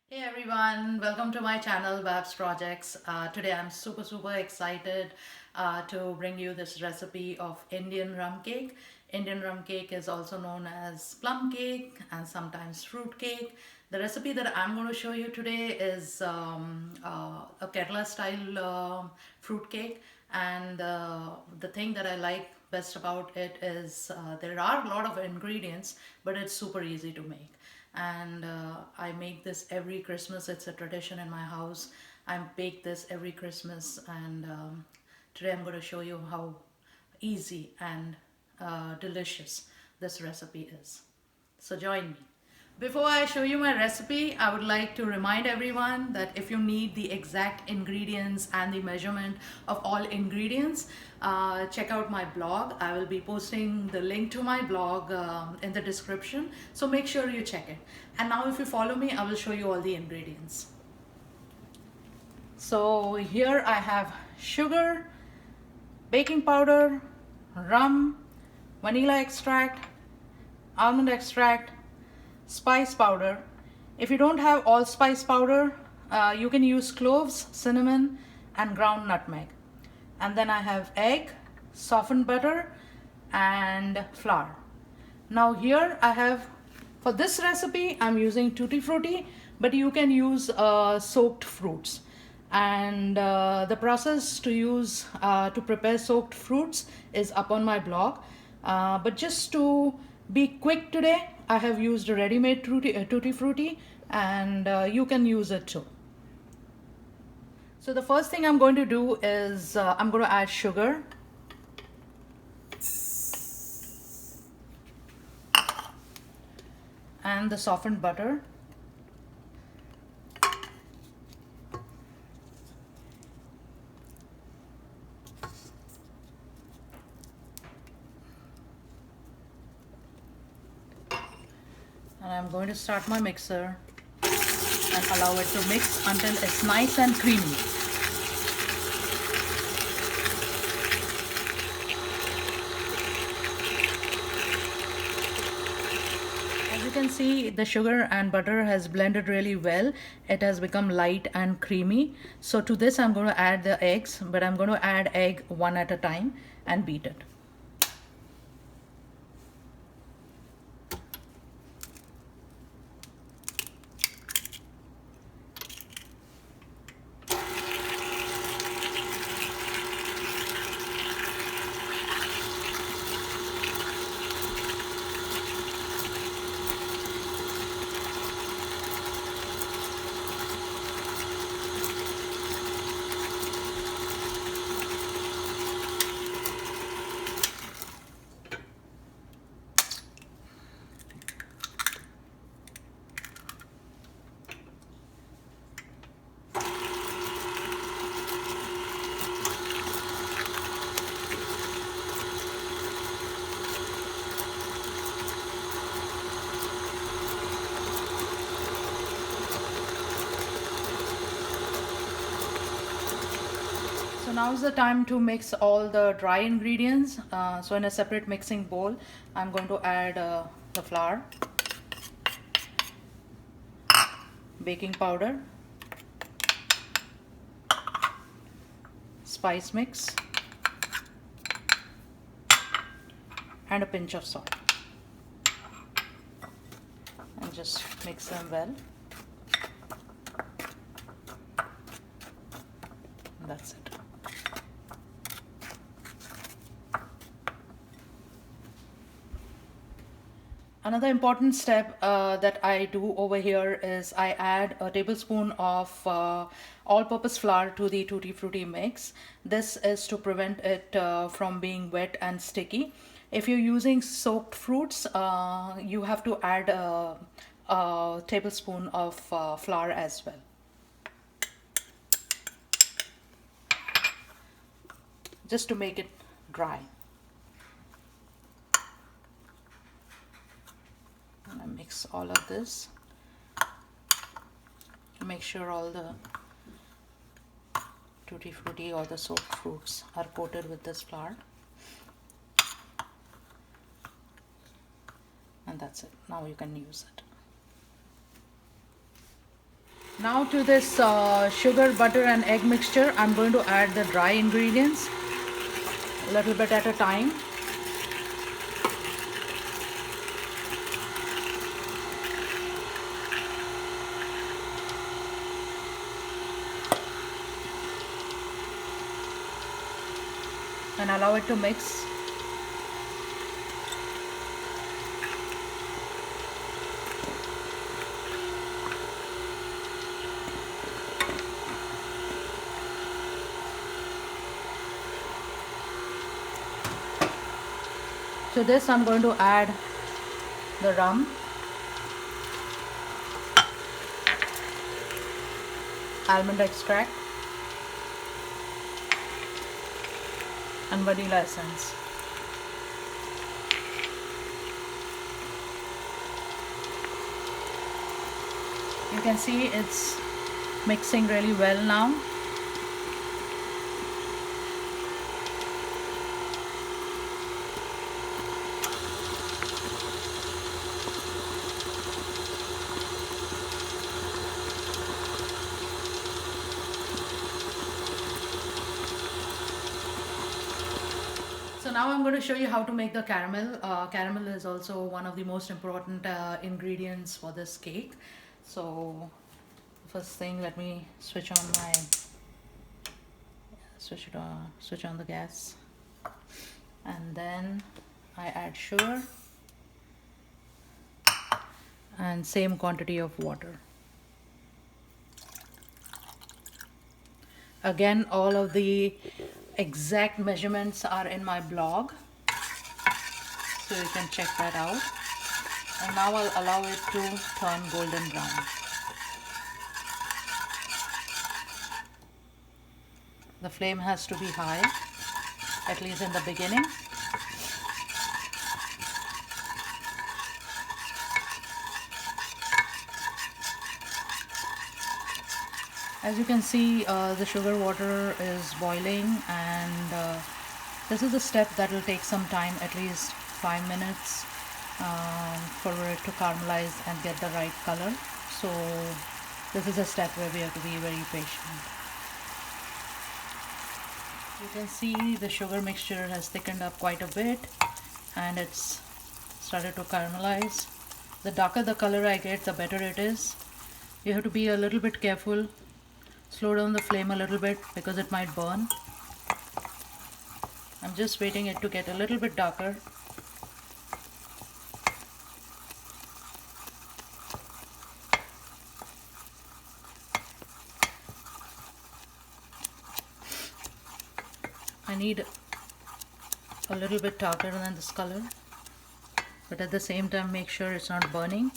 Hey everyone, welcome to my channel Babs Projects. Today I'm super excited to bring you this recipe of Indian rum cake. Indian rum cake is also known as plum cake and sometimes fruit cake. The recipe that I'm going to show you today is a Kerala style fruit cake, and the thing that I like best about it is there are a lot of ingredients, but it's super easy to make. And I make this every Christmas. It's a tradition in my house. I bake this every Christmas, and today I'm going to show you how easy and delicious this recipe is. So join me. Before I show you my recipe, I would like to remind everyone that if you need the exact ingredients and the measurement of all ingredients, check out my blog. I will be posting the link to my blog in the description, so make sure you check it. And now if you follow me, I will show you all the ingredients. So here I have sugar, baking powder, rum, vanilla extract, almond extract, spice powder. If you don't have allspice powder, you can use cloves, cinnamon, and ground nutmeg. And then I have egg, softened butter, and flour. Now here I have, for this recipe, I'm using tutti frutti, but you can use soaked fruits. And the process to prepare soaked fruits is up on my blog. But just to be quick today, I have used a ready-made tutti frutti, and you can use it too. So the first thing I'm going to do is I'm going to add sugar. And the softened butter. And I'm going to start my mixer and allow it to mix until it's nice and creamy. As you can see, the sugar and butter has blended really well. It has become light and creamy. So to this I'm going to add the eggs, but I'm going to add egg one at a time and beat it. So now is the time to mix all the dry ingredients. So in a separate mixing bowl, I'm going to add the flour, baking powder, spice mix, and a pinch of salt. And just mix them well. That's it. Another important step that I do over here is I add a tablespoon of all-purpose flour to the tutti frutti mix. This is to prevent it from being wet and sticky. If you're using soaked fruits, you have to add a tablespoon of flour as well. Just to make it dry. And I mix all of this to make sure all the tutti frutti or the soaked fruits are coated with this flour. And that's it. Now you can use it. Now to this sugar, butter and egg mixture, I'm going to add the dry ingredients a little bit at a time. And allow it to mix. To this I'm going to add the rum, almond extract and vanilla essence. You can see it's mixing really well now. So now I'm going to show you how to make the caramel. Caramel is also one of the most important ingredients for this cake. So first thing, let me switch on the gas, and then I add sugar and same quantity of water. Again, all of the exact measurements are in my blog, so you can check that out. And now I'll allow it to turn golden brown. The flame has to be high, at least in the beginning. As you can see, the sugar water is boiling, and this is a step that will take some time, at least 5 minutes, for it to caramelize and get the right color. So this is a step where we have to be very patient. You can see the sugar mixture has thickened up quite a bit and it's started to caramelize. The darker the color I get, the better it is. You have to be a little bit careful. Slow down the flame a little bit because it might burn. I'm just waiting it to get a little bit darker. I need a little bit darker than this color, but at the same time make sure it's not burning.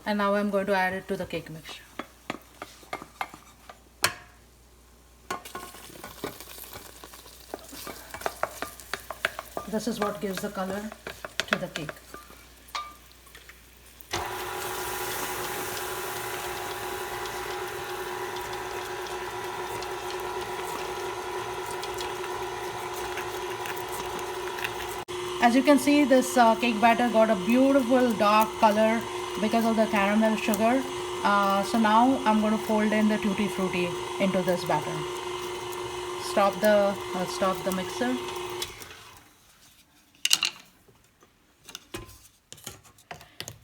And now I'm going to add it to the cake mixture. This is what gives the color to the cake. As you can see, this cake batter got a beautiful dark color because of the caramel sugar. So now I'm going to fold in the tutti frutti into this batter. Stop the mixer.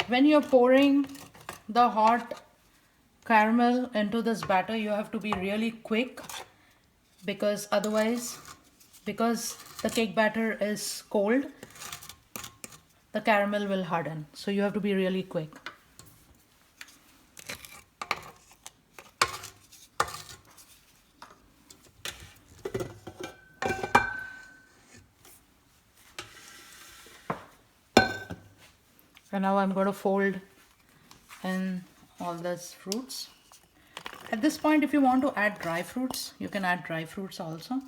When you're pouring the hot caramel into this batter, you have to be really quick, because otherwise, because the cake batter is cold, the caramel will harden. So you have to be really quick. And now I'm going to fold in all these fruits. At this point, if you want to add dry fruits, you can add dry fruits also.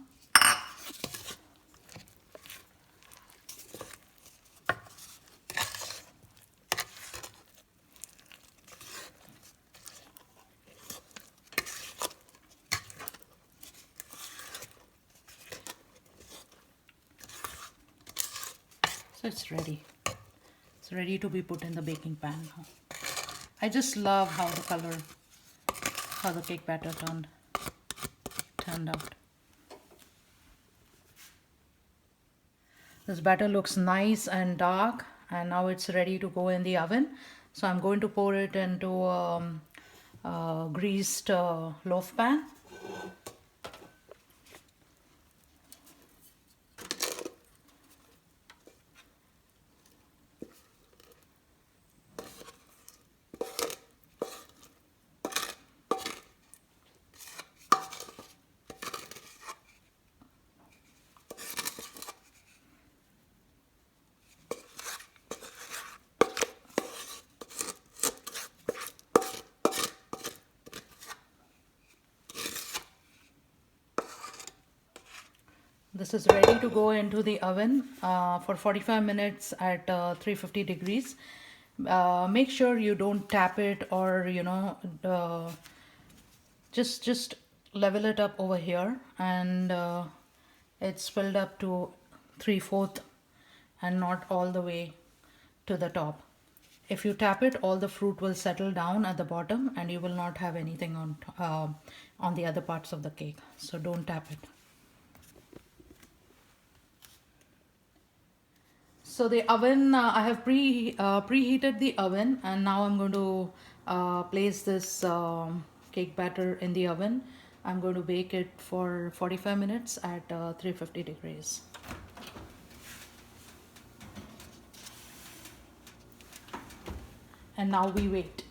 So it's ready. It's ready to be put in the baking pan now. I just love how the color, how the cake batter turned out. This batter looks nice and dark, and now it's ready to go in the oven. So I'm going to pour it into a greased loaf pan. This is ready to go into the oven for 45 minutes at 350 degrees. Make sure you don't tap it, or just level it up over here, and it's filled up to 3/4 and not all the way to the top. If you tap it, all the fruit will settle down at the bottom and you will not have anything on the other parts of the cake. So don't tap it. So the oven, I have preheated the oven, and now I'm going to place this cake batter in the oven. I'm going to bake it for 45 minutes at 350 degrees. And now we wait.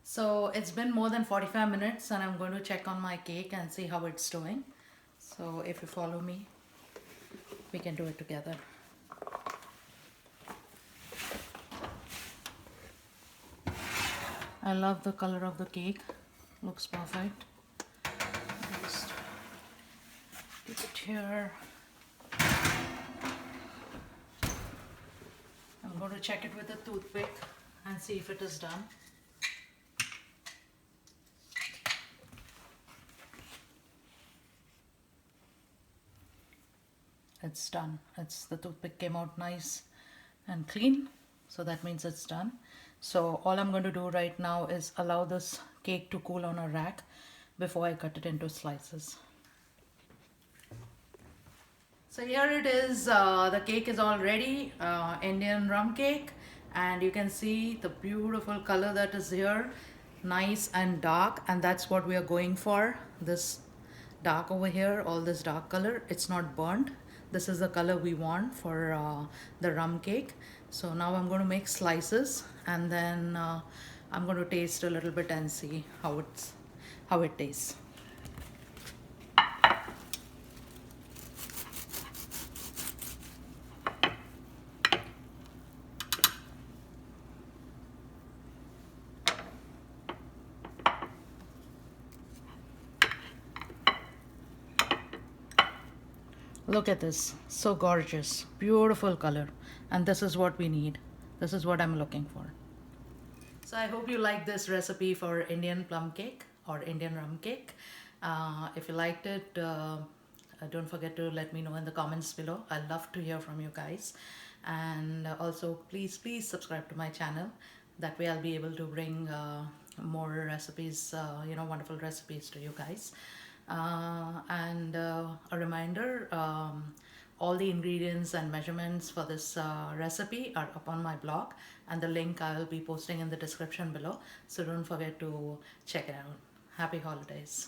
So it's been more than 45 minutes and I'm going to check on my cake and see how it's doing. So if you follow me, we can do it together. I love the color of the cake. Looks perfect. Just keep it here. I'm going to check it with a toothpick and see if it is done. It's done. The toothpick came out nice and clean, so that means it's done. So all I'm going to do right now is allow this cake to cool on a rack before I cut it into slices. So here it is. The cake is all ready. Indian rum cake, and you can see the beautiful color that is here, nice and dark, and that's what we are going for. This dark over here, all this dark color, it's not burnt. This is the color we want for the rum cake. So now I'm going to make slices, and then I'm going to taste a little bit and see how it tastes. Look at this, so gorgeous, beautiful color, and this is what we need. This is what I'm looking for. So I hope you like this recipe for Indian plum cake or Indian rum cake. If you liked it, don't forget to let me know in the comments below. I love to hear from you guys. And also please subscribe to my channel. That way I'll be able to bring more recipes, wonderful recipes to you guys. And a reminder, all the ingredients and measurements for this recipe are up on my blog, and the link I will be posting in the description below, so don't forget to check it out. Happy holidays.